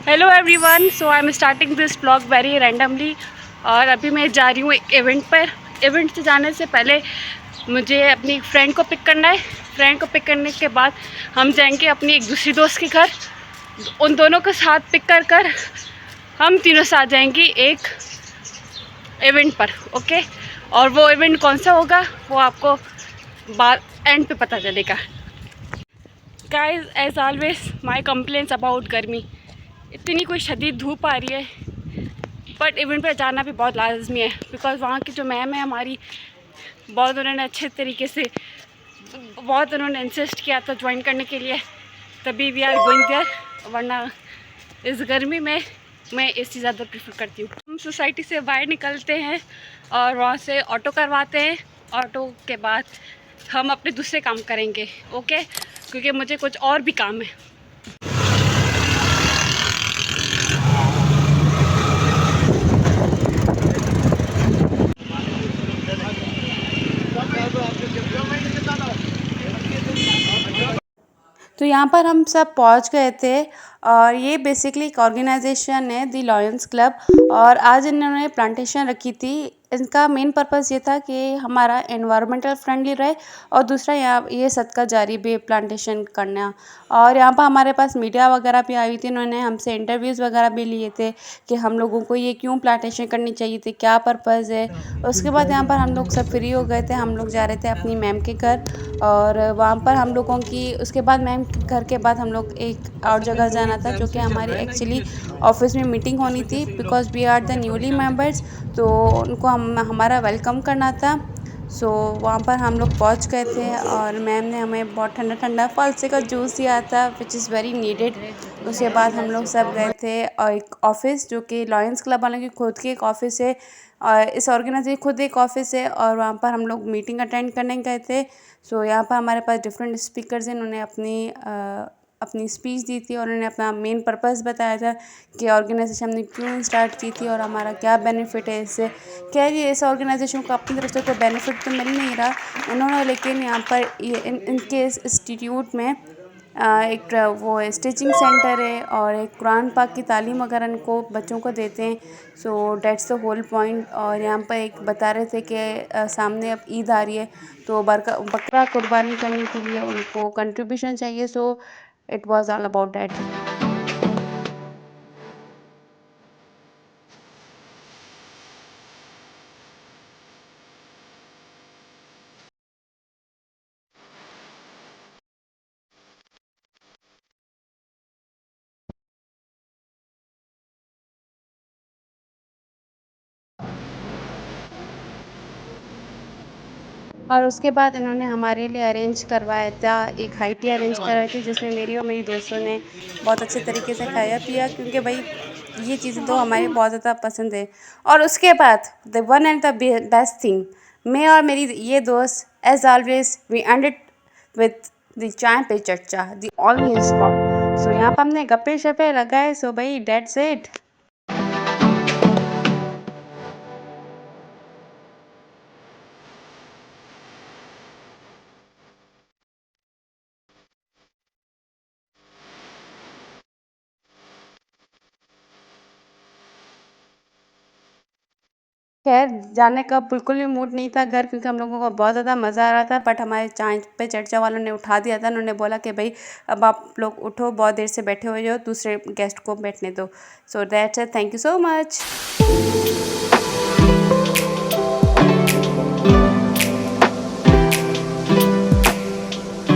Hello everyone, so I am starting this blog very randomly. और अभी मैं जा रही हूँ एक इवेंट पर। इवेंट से जाने से पहले मुझे अपनी एक फ्रेंड को पिक करना है। फ्रेंड को पिक करने के बाद हम जाएंगे अपनी एक दूसरी दोस्त के घर। उन दोनों को साथ पिक कर हम तीनों साथ जाएंगी एक इवेंट पर। ओके, और वो इवेंट कौन सा होगा वो आपको बाद एंड पे पता चलेगा। Guys, as always my complaints about गर्मी। इतनी कोई शदीद धूप आ रही है, बट इवेंट पे जाना भी बहुत लाजमी है बिकॉज़ वहाँ की जो मैम है हमारी, बहुत उन्होंने अच्छे तरीके से बहुत उन्होंने इंसिस्ट किया था ज्वाइन करने के लिए, तभी वी आर गोइंग देयर। वरना इस गर्मी में मैं एसी ज़्यादा प्रेफर करती हूँ। हम सोसाइटी से बाहर निकलते हैं और वहाँ से ऑटो करवाते हैं। ऑटो के बाद हम अपने दूसरे काम करेंगे। ओके, क्योंकि मुझे कुछ और भी काम है। तो यहाँ पर हम सब पहुँच गए थे और ये बेसिकली एक ऑर्गेनाइजेशन है, दी लॉयंस क्लब। और आज इन्होंने प्लांटेशन रखी थी। इनका मेन पर्पस ये था कि हमारा एनवायरमेंटल फ्रेंडली रहे और दूसरा यहाँ ये सदका जारी भी प्लांटेशन करना। और यहाँ पर हमारे पास मीडिया वगैरह भी आई थी, इन्होंने हमसे इंटरव्यूज़ वगैरह भी लिए थे कि हम लोगों को ये क्यों प्लांटेशन करनी चाहिए थी, क्या पर्पज़ है। उसके बाद यहाँ पर हम लोग सब फ्री हो गए थे, हम लोग जा रहे थे अपनी मैम के घर। और वहाँ पर हम लोगों की उसके बाद मैम के घर के बाद हम लोग एक और जगह जाना था, जो कि हमारी एक्चुअली ऑफिस में मीटिंग होनी थी because we are the newly members. तो उनको हमारा वेलकम करना था। सो वहाँ पर हम लोग पहुँच गए थे और मैम ने हमें बहुत ठंडा ठंडा फलसे का जूस दिया था विच इज़ वेरी नीडेड। उसके बाद हम लोग सब गए थे और एक ऑफ़िस, जो कि लॉयंस क्लब वालों की खुद की एक ऑफ़िस है और इस ऑर्गेनाइजेशन खुद एक ऑफ़िस है, और वहाँ पर हम लोग मीटिंग अटेंड करने गए थे। सो यहाँ पर हमारे पास डिफरेंट स्पीकर्स हैं, उन्होंने अपनी स्पीच दी थी और उन्होंने अपना मेन पर्पस बताया था कि ऑर्गेनाइजेशन हमने क्यों स्टार्ट की थी और हमारा क्या बेनिफिट है इससे। क्या है कि इस ऑर्गेनाइजेशन को अपनी तरफ से कोई बेनिफिट तो मिल नहीं रहा उन्होंने, लेकिन यहाँ पर इनके इस इंस्टीट्यूट में एक वो स्टिचिंग सेंटर है और एक कुरान पाक की तालीम वगैरह इनको बच्चों को देते हैं। So that's the whole point. और यहाँ पर एक बता रहे थे कि सामने अब ईद आ रही है, तो बकरा कुर्बानी करने के लिए उनको कंट्रीब्यूशन चाहिए। So it was all about that. और उसके बाद इन्होंने हमारे लिए अरेंज करवाया था, एक हाई टी अरेंज कराई थी जिसमें मेरी और मेरी दोस्तों ने बहुत अच्छे तरीके से खाया पिया, क्योंकि भाई ये चीज़ें तो हमारे बहुत ज़्यादा पसंद है। और उसके बाद the one and the best thing, मैं और मेरी ये दोस्त as always we ended with the chai पे चर्चा, द ऑलवेज स्पॉट। सो यहाँ पर हमने गप्पे शप्पे लगाए। सो भाई डेट्स इट। खैर, जाने का बिल्कुल भी मूड नहीं था घर, क्योंकि हम लोगों को बहुत ज़्यादा मज़ा आ रहा था। बट हमारे चाय पे चर्चा वालों ने उठा दिया था। उन्होंने बोला कि भाई अब आप लोग उठो, बहुत देर से बैठे हुए हो, दूसरे गेस्ट को बैठने दो। So that's it, thank you so much.